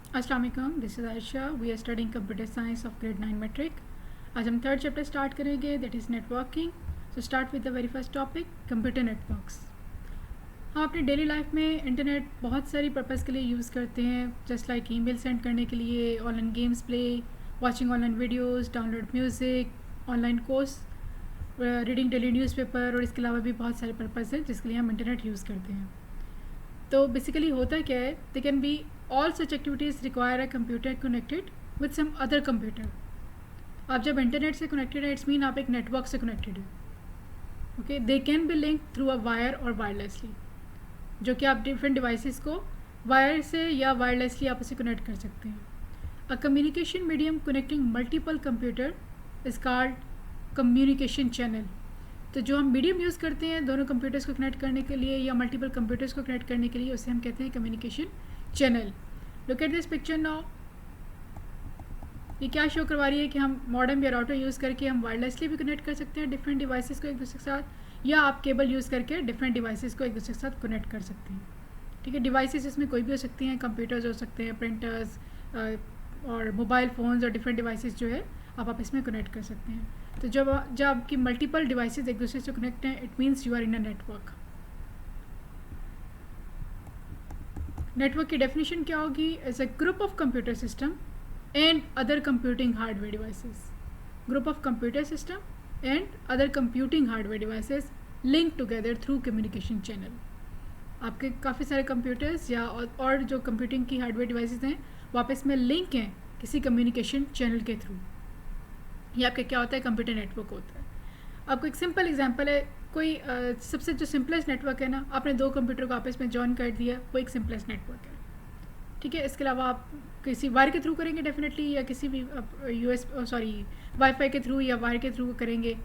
अस्सलाम वालेकुम, this is Ayesha. We are studying computer science of grade 9 matric. आज हम थर्ड चैप्टर स्टार्ट करेंगे, that is networking. So start with the very first topic, computer networks. हम अपनी daily life में internet बहुत सारी पर्पज़ के लिए यूज़ करते हैं, जस्ट लाइक ईमेल सेंड करने के लिए, online games play, watching online videos, download music, online course, reading daily newspaper, और इसके अलावा भी बहुत सारे पर्पज़ हैं जिसके लिए हम इंटरनेट यूज़ करते हैं। तो बेसिकली होता क्या है, they can be all such activities require a computer connected with some other computer. आप जब इंटरनेट से कनेक्टेड है, इट्स मीन आप एक नेटवर्क से कनेक्टेड है। Okay, they can B link through a wire और वायरलेसली, जो कि आप डिफरेंट डिवाइसेस को वायर से या वायरलेसली आप उसे कनेक्ट कर सकते हैं। A communication medium connecting multiple computer is called communication channel. तो जो हम मीडियम यूज़ करते हैं दोनों कंप्यूटर्स को कनेक्ट करने के लिए या मल्टीपल कंप्यूटर्स को कनेक्ट करने के लिए, उसे हम कहते हैं communication channel. Look at this picture now. ये क्या शो करवा रही है कि हम मॉडेम या राउटर यूज़ करके हम वायरलेसली भी कनेक्ट कर सकते हैं डिफरेंट डिवाइसेस को एक दूसरे के साथ, या आप केबल यूज़ करके डिफरेंट डिवाइसेस को एक दूसरे के साथ कनेक्ट कर सकते हैं। ठीक है, डिवाइसेस इसमें कोई भी हो सकती हैं, कंप्यूटर्स हो सकते हैं, प्रिंटर्स और मोबाइल फ़ोन्स और डिफरेंट डिवाइसेस जो है आप इसमें कनेक्ट कर सकते हैं। तो जब आपकी मल्टीपल डिवाइसेस एक दूसरे से कनेक्ट हैं, it means you are in a network. Network की डेफिनेशन क्या होगी? As a group of computer system and other computing hardware devices. Group of computer system and other computing hardware devices link together through communication channel. आपके काफ़ी सारे computers या और जो computing की हार्डवेयर डिवाइसेस हैं वो आपस में लिंक हैं किसी कम्युनिकेशन चैनल के थ्रू। ये आपका क्या होता है? कंप्यूटर नेटवर्क होता है। आपको एक सिंपल एग्जांपल है, कोई सबसे जो सिंपलेस्ट नेटवर्क है ना, आपने दो कंप्यूटर को आपस में जॉइन कर दिया, वो एक सिंपलेस्ट नेटवर्क है। ठीक है, इसके अलावा आप किसी वायर के थ्रू करेंगे डेफिनेटली, या किसी भी वाईफाई के थ्रू या वायर के थ्रू करेंगे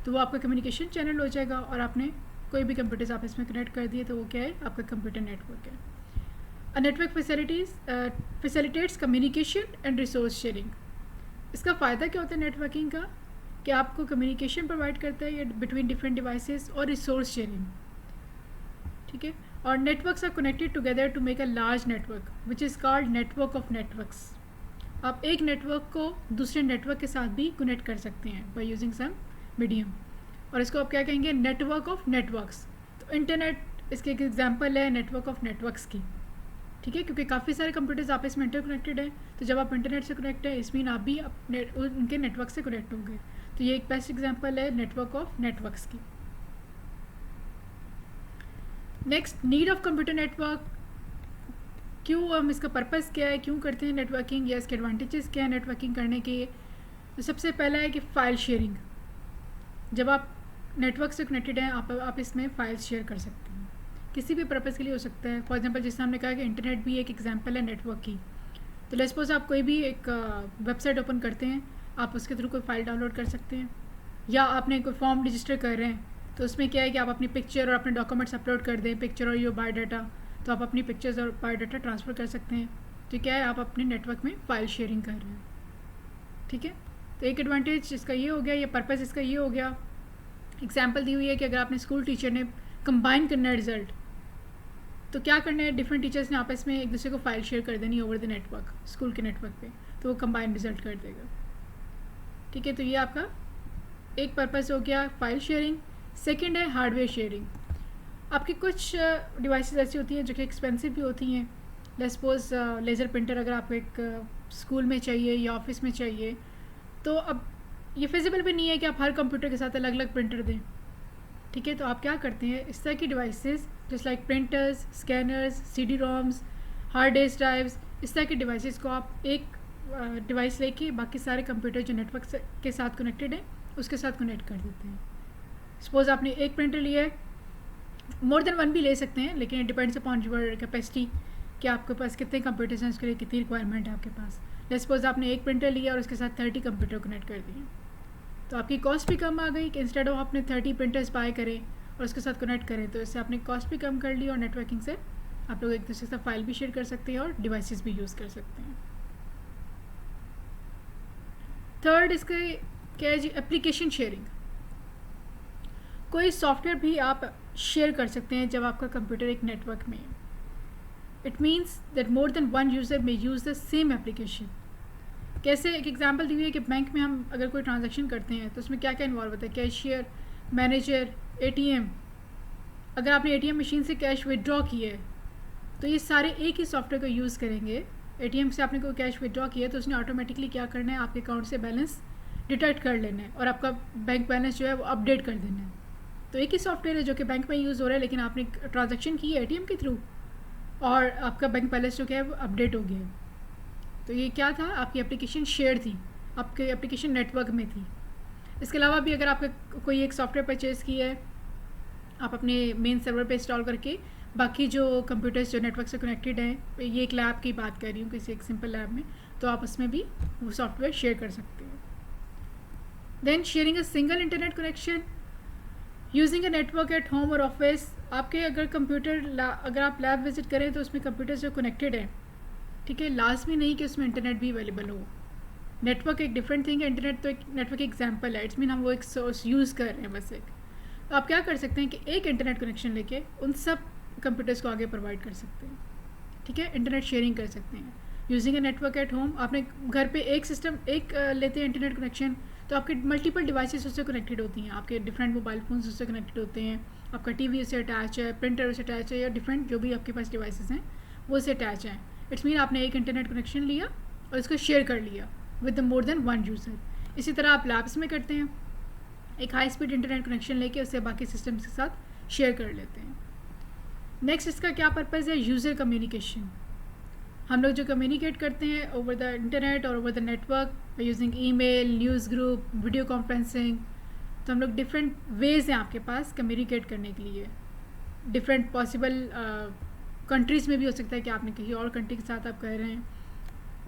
तो वो आपका कम्युनिकेशन चैनल हो जाएगा, और आपने कोई भी कंप्यूटर्स आपस में कनेक्ट कर दिए तो वो क्या है? आपका कंप्यूटर नेटवर्क है। A network facilitates communication and resource sharing. इसका फ़ायदा क्या होता है नेटवर्किंग का? कि आपको कम्युनिकेशन प्रोवाइड करता है बिटवीन डिफरेंट डिवाइसेस और रिसोर्स शेयरिंग। ठीक है, और networks are connected together to make a large network which is called network of networks. आप एक नेटवर्क को दूसरे नेटवर्क के साथ भी कनेक्ट कर सकते हैं बाय यूजिंग सम मीडियम, और इसको आप क्या कहेंगे? Network of networks. तो इंटरनेट इसके एक एग्जांपल है नेटवर्क ऑफ नेटवर्क्स की। ठीक है, क्योंकि काफ़ी सारे कंप्यूटर्स आपस में इंटरकनेक्टेड हैं, तो जब आप इंटरनेट से कनेक्ट हैं, इस मीन आप भी उनके नेटवर्क से कनेक्ट होंगे। तो ये एक बेस्ट एग्जांपल है नेटवर्क ऑफ नेटवर्क्स की। Next, need of computer network. क्यों हम इसका पर्पस क्या है, क्यों करते हैं नेटवर्किंग, या इसके एडवांटेजेस क्या है नेटवर्किंग करने के? तो सबसे पहला है कि फ़ाइल शेयरिंग। जब आप नेटवर्क से कनेक्टेड हैं, आप इसमें फ़ाइल्स शेयर कर सकते हैं, किसी भी पर्पज़ के लिए हो सकता है। फॉर एग्जांपल, जैसे हमने कहा कि इंटरनेट भी एक एग्जांपल है नेटवर्क की। तो लेट्स सपोज आप कोई भी एक वेबसाइट ओपन करते हैं, आप उसके थ्रू कोई फ़ाइल डाउनलोड कर सकते हैं, या आपने कोई फॉर्म रजिस्टर कर रहे हैं, तो उसमें क्या है कि आप अपनी पिक्चर और अपने डॉक्यूमेंट्स अपलोड कर दें, पिक्चर और योर बायोडाटा, तो आप अपनी पिक्चर्स और बायोडाटा ट्रांसफ़र कर सकते हैं। तो क्या है? आप अपने नेटवर्क में फ़ाइल शेयरिंग कर रहे हैं। ठीक है, तो एक एडवांटेज इसका ये हो गया, ये पर्पज़ इसका ये हो गया। एग्जाम्पल दी हुई है कि अगर आपने स्कूल टीचर ने कंबाइन करना है रिज़ल्ट, तो क्या करना है? डिफरेंट टीचर्स ने आपस में एक दूसरे को फ़ाइल शेयर कर देनी ओवर द नेटवर्क, स्कूल के नेटवर्क पे, तो वो कंबाइन रिजल्ट कर देगा। ठीक है, तो ये आपका एक पर्पज़ हो गया फ़ाइल शेयरिंग। सेकंड है हार्डवेयर शेयरिंग। आपकी कुछ डिवाइसेस ऐसी होती हैं जो कि एक्सपेंसिव भी होती हैं। लेट्स सपोज लेज़र प्रिंटर अगर आपको एक स्कूल में चाहिए या ऑफिस में चाहिए, तो अब ये फिजिबल भी नहीं है कि आप हर कंप्यूटर के साथ अलग अलग प्रिंटर दें। ठीक है, तो आप क्या करते हैं? इस तरह की devices just like printers, scanners, CD-ROMs, hard disk drives, इस तरह के डिवाइसेस को आप एक डिवाइस लेके बाकी सारे कंप्यूटर जो नेटवर्क के साथ कनेक्टेड हैं उसके साथ कनेक्ट कर देते हैं। सपोज़ आपने एक प्रिंटर लिया है, मोर देन वन भी ले सकते हैं, लेकिन it depends upon your capacity कि आपके पास कितने कंप्यूटर्स हैं, उसके लिए कितनी रिक्वायरमेंट है आपके पास। लेट्स सपोज आपने एक प्रिंटर लिया और उसके साथ 30 कंप्यूटर कनेक्ट कर दिए, तो आपकी कॉस्ट भी कम आ गई कि इंस्टेड ऑफ आपने 30 प्रिंटर्स बाय करें और उसके साथ कनेक्ट करें, तो इससे आपने कॉस्ट भी कम कर ली, और नेटवर्किंग से आप लोग एक दूसरे से फाइल भी शेयर कर सकते हैं और डिवाइसेस भी यूज़ कर सकते हैं। थर्ड इसके क्या है जी? Application sharing. कोई सॉफ्टवेयर भी आप शेयर कर सकते हैं जब आपका कंप्यूटर एक नेटवर्क में है। It means that more than one user may use the same application. कैसे, एक एग्जांपल दी हुई है कि बैंक में हम अगर कोई ट्रांजैक्शन करते हैं तो उसमें क्या क्या इन्वॉल्व होता है, कैशियर, मैनेजर, एटीएम। अगर आपने एटीएम मशीन से कैश विदड्रॉ किया है तो ये सारे एक ही सॉफ्टवेयर को यूज़ करेंगे। एटीएम से आपने कोई कैश विदड्रॉ किया तो उसने ऑटोमेटिकली क्या करना है, आपके अकाउंट से बैलेंस डिटेक्ट कर लेना है और आपका बैंक बैलेंस जो है वो अपडेट कर देना है। तो एक ही सॉफ्टवेयर है जो कि बैंक में यूज़ हो रहा है, लेकिन आपने ट्रांजैक्शन की है एटीएम के थ्रू और आपका बैंक बैलेंस जो क्या है वो अपडेट हो गया है। तो ये क्या था, आपकी एप्लीकेशन शेयर थी, आपके एप्लीकेशन नेटवर्क में थी। इसके अलावा भी अगर आपका कोई एक सॉफ्टवेयर परचेज़ किया है आप अपने मेन सर्वर पे इंस्टॉल करके, बाकी जो कंप्यूटर्स जो नेटवर्क से कनेक्टेड हैं, ये एक लैब की बात कर रही हूँ, किसी एक सिंपल लैब में, तो आप उसमें भी वो सॉफ्टवेयर शेयर कर सकते हैं। Then sharing a single internet connection using a network at home और ऑफिस। आपके अगर अगर आप लैब विजिट करें तो उसमें कंप्यूटर्स जो कनेक्टेड हैं, ठीक है, लाजमी नहीं कि उसमें इंटरनेट भी अवेलेबल हो। नेटवर्क एक डिफरेंट थिंग है, इंटरनेट तो एक नेटवर्क एग्जांपल है, इट्स मीन हम वो एक सोर्स यूज़ कर रहे हैं बस एक। तो आप क्या कर सकते हैं कि एक इंटरनेट कनेक्शन लेके उन सब कंप्यूटर्स को आगे प्रोवाइड कर सकते हैं, ठीक है, इंटरनेट शेयरिंग कर सकते हैं using a network at home. आपने घर पे एक सिस्टम लेते हैं इंटरनेट कनेक्शन, तो आपके मल्टीपल डिवाइसेस उससे कनेक्टेड होती हैं, आपके डिफरेंट मोबाइल फ़ोन्स उससे कनेक्टेड होते हैं, आपका टीवी उससे अटैच है, प्रिंटर उससे अटैच है, या डिफरेंट जो भी आपके पास डिवाइसेस हैं वो उससे अटैच हैं। इट्स मीन आपने एक इंटरनेट कनेक्शन लिया और इसको शेयर कर लिया with the more than one user. इसी तरह आप लैब्स में करते हैं, एक हाई स्पीड इंटरनेट कनेक्शन लेके उससे बाकी सिस्टम्स के साथ शेयर कर लेते हैं। नेक्स्ट इसका क्या पर्पज़ है, यूज़र कम्युनिकेशन। हम लोग जो कम्युनिकेट करते हैं ओवर द इंटरनेट और over the network using email, news group, video conferencing, तो हम लोग डिफरेंट वेज़ हैं आपके पास कम्युनिकेट करने के लिए। डिफरेंट पॉसिबल कंट्रीज़ में भी हो सकता है कि आपने कहीं और कंट्री के साथ आप कर रहे हैं,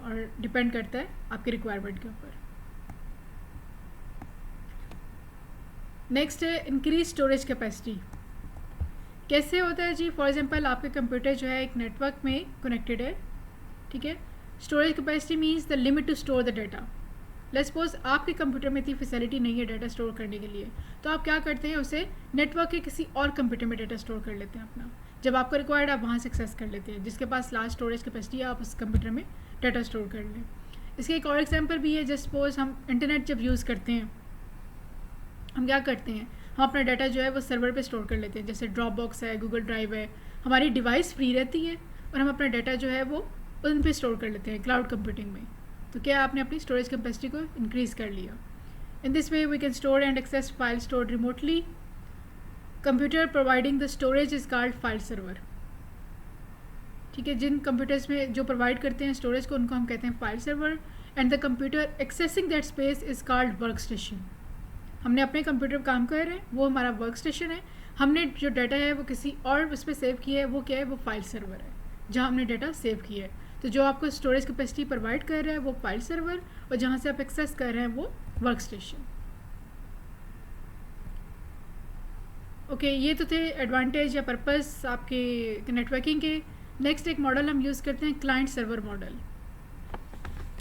और डिपेंड करता है आपके रिक्वायरमेंट के ऊपर। नेक्स्ट है इंक्रीज स्टोरेज कैपेसिटी। कैसे होता है जी, फॉर एग्जांपल आपका कंप्यूटर जो है एक नेटवर्क में कनेक्टेड है, ठीक है। Storage capacity means the limit to store the data. Let's suppose आपके कंप्यूटर में इतनी फैसिलिटी नहीं है डाटा स्टोर करने के लिए, तो आप क्या करते हैं, उसे नेटवर्क के किसी और कंप्यूटर में डाटा स्टोर कर लेते हैं अपना। जब आपको रिक्वायर्ड आप वहाँ से एक्सेस कर लेते हैं, जिसके पास लार्ज स्टोरेज कैपेसिटी है आप उस कंप्यूटर में डाटा स्टोर कर लें। इसके एक और एग्जांपल भी है, जस्ट सपोज हम इंटरनेट जब यूज़ करते हैं हम क्या करते हैं, हम अपना डाटा जो है वो सर्वर पे स्टोर कर लेते हैं, जैसे ड्रॉप बॉक्स है, गूगल ड्राइव है। हमारी डिवाइस फ्री रहती है और हम अपना डाटा जो है वो उन पे स्टोर कर लेते हैं क्लाउड कंप्यूटिंग में। तो क्या आपने अपनी स्टोरेज कैपेसिटी को इंक्रीज़ कर लिया। In this way we can store and access file stored remotely. Computer providing the storage is called file server, ठीक है। जिन कंप्यूटर्स में जो प्रोवाइड करते हैं स्टोरेज को उनको हम कहते हैं file server, and the computer accessing that space is called work station. हमने अपने कंप्यूटर पर काम कर रहे हैं, वो हमारा वर्क स्टेशन है। हमने जो डाटा है वो किसी और उस पर सेव किया है, वो क्या है, वो फाइल सर्वर है जहाँ हमने डाटा सेव किया है। तो जो आपको स्टोरेज कैपेसिटी प्रोवाइड कर रहा है वो फाइल सर्वर, और जहाँ से आप एक्सेस कर रहे हैं वो वर्क स्टेशन। ओके, ये तो थे एडवांटेज या पर्पस आपके नेटवर्किंग के। नेक्स्ट एक मॉडल हम यूज़ करते हैं क्लाइंट सर्वर मॉडल।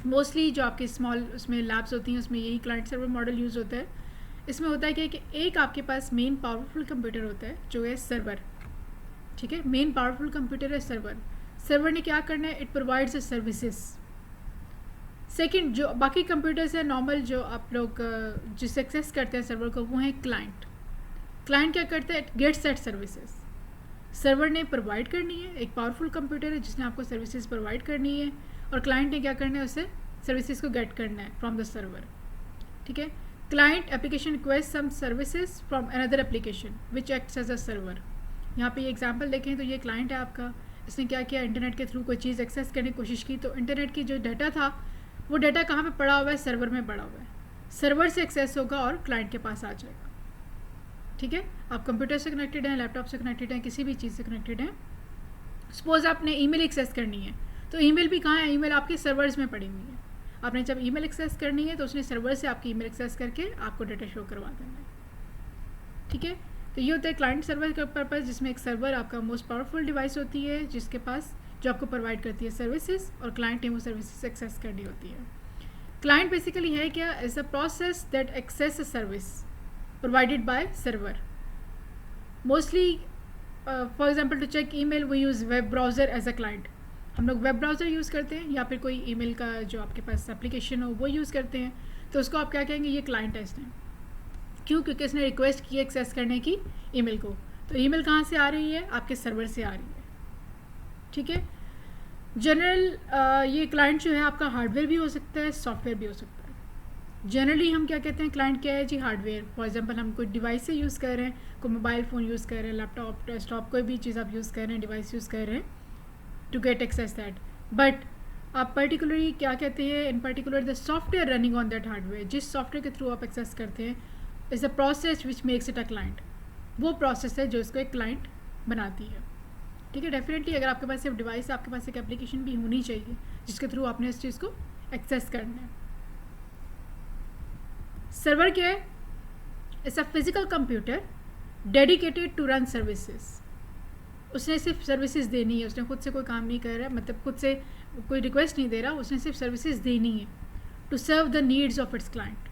मोस्टली जो आपके स्मॉल उसमें लैब्स होती हैं उसमें यही क्लाइंट सर्वर मॉडल यूज़ होता है। इसमें होता है कि एक आपके पास मेन पावरफुल कंप्यूटर होता है जो है सर्वर, ठीक है। मेन पावरफुल कंप्यूटर है सर्वर। सर्वर ने क्या करना है, it provides a services. Second, जो बाकी कंप्यूटर्स हैं नॉर्मल जो आप लोग जिससे एक्सेस करते हैं सर्वर को, वो है क्लाइंट। क्लाइंट क्या करता है, it gets that services. Server ने प्रोवाइड करनी है, एक पावरफुल कंप्यूटर है जिसने आपको सर्विसेज प्रोवाइड करनी है, और क्लाइंट ने क्या करना है, उसे सर्विसेज को गेट करना है फ्रॉम द सर्वर, ठीक है। Client application request some services from another application which acts as a server. यहाँ पे ये एग्जांपल देखें तो ये क्लाइंट है आपका, इसने क्या किया, इंटरनेट के थ्रू कोई चीज़ एक्सेस करने की कोशिश की, तो इंटरनेट की जो डाटा था वो डाटा कहाँ पे पड़ा हुआ है, सर्वर में पड़ा हुआ है। सर्वर से एक्सेस होगा और क्लाइंट के पास आ जाएगा, ठीक है। आप कंप्यूटर से कनेक्टेड हैं, लैपटॉप से कनेक्टेड हैं, किसी भी चीज़ से कनेक्टेड हैं। सपोज आपने ईमेल एक्सेस करनी है, तो ईमेल भी कहाँ है, ईमेल आपके सर्वर्स में पड़ी हुई है। आपने जब ईमेल एक्सेस करनी है तो उसने सर्वर से आपकी ईमेल एक्सेस करके आपको डाटा शो करवा देना है, ठीक है। तो ये होता है क्लाइंट सर्वर का पर्पज़, जिसमें एक सर्वर आपका मोस्ट पावरफुल डिवाइस होती है जिसके पास जो आपको प्रोवाइड करती है सर्विसेज, और क्लाइंट ने वो सर्विसेज एक्सेस करनी होती है। क्लाइंट बेसिकली है क्या, is a process that access a service provided by server. Mostly for example to check email we use web browser as a client. हम लोग वेब ब्राउज़र यूज़ करते हैं या फिर कोई ईमेल का जो आपके पास एप्लीकेशन हो वो यूज़ करते हैं, तो उसको आप क्या कहेंगे, ये क्लाइंट है इसने. क्यों? क्योंकि इसने रिक्वेस्ट की एक्सेस करने की ईमेल को. तो ईमेल कहाँ से आ रही है? आपके सर्वर से आ रही है. ठीक है. जनरल ये क्लाइंट जो है आपका हार्डवेयर भी हो सकता है, सॉफ्टवेयर भी हो सकता है. जनरली हम क्या कहते हैं, क्लाइंट क्या है जी? हार्डवेयर. फॉर एग्जांपल हम कोई डिवाइस से यूज़ कर रहे हैं, कोई मोबाइल फ़ोन यूज़ कर रहे हैं, लैपटॉप, डेस्कटॉप, कोई भी चीज़ आप यूज़ कर रहे हैं, डिवाइस यूज़ कर रहे हैं to get access that. But आप पर्टिकुलरली क्या कहते हैं, in particular the software running on that hardware, जिस सॉफ्टवेयर के थ्रू आप एक्सेस करते हैं, is the process which makes it a client. वो प्रोसेस है जो इसको एक क्लाइंट बनाती है. ठीक है. डेफिनेटली अगर आपके पास सिर्फ डिवाइस, आपके पास एक एप्लीकेशन भी होनी चाहिए जिसके थ्रू आपने इस चीज़ को एक्सेस करना है. सर्वर क्या है? It's a physical computer dedicated to run services. उसने सिर्फ सर्विसेज देनी है, उसने खुद से कोई काम नहीं कर रहा है, मतलब खुद से कोई रिक्वेस्ट नहीं दे रहा, उसने सिर्फ सर्विसेज देनी है to serve the needs of its client.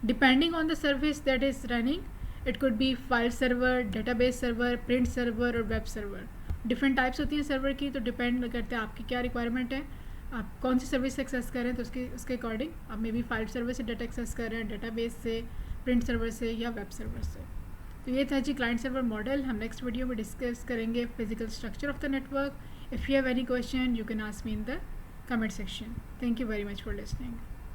Depending on the service that is running, it could be file server, database server, print server और वेब सर्वर. डिफरेंट टाइप्स होती हैं सर्वर की, तो डिपेंड करते हैं आपकी क्या रिक्वायरमेंट है, आप कौन सी सर्विस एक्सेस कर रहे हैं, तो उसके अकॉर्डिंग आप मे बी फाइल सर्वर से डाटा एक्सेस कर रहे हैं, डेटाबेस से, प्रिंट सर्वर से या वेब सर्वर से. तो ये था जी क्लाइंट सर्वर मॉडल. हम नेक्स्ट वीडियो में डिस्कस करेंगे physical structure of the network. If you have any question you can ask me in the comment section. Thank you very much for listening.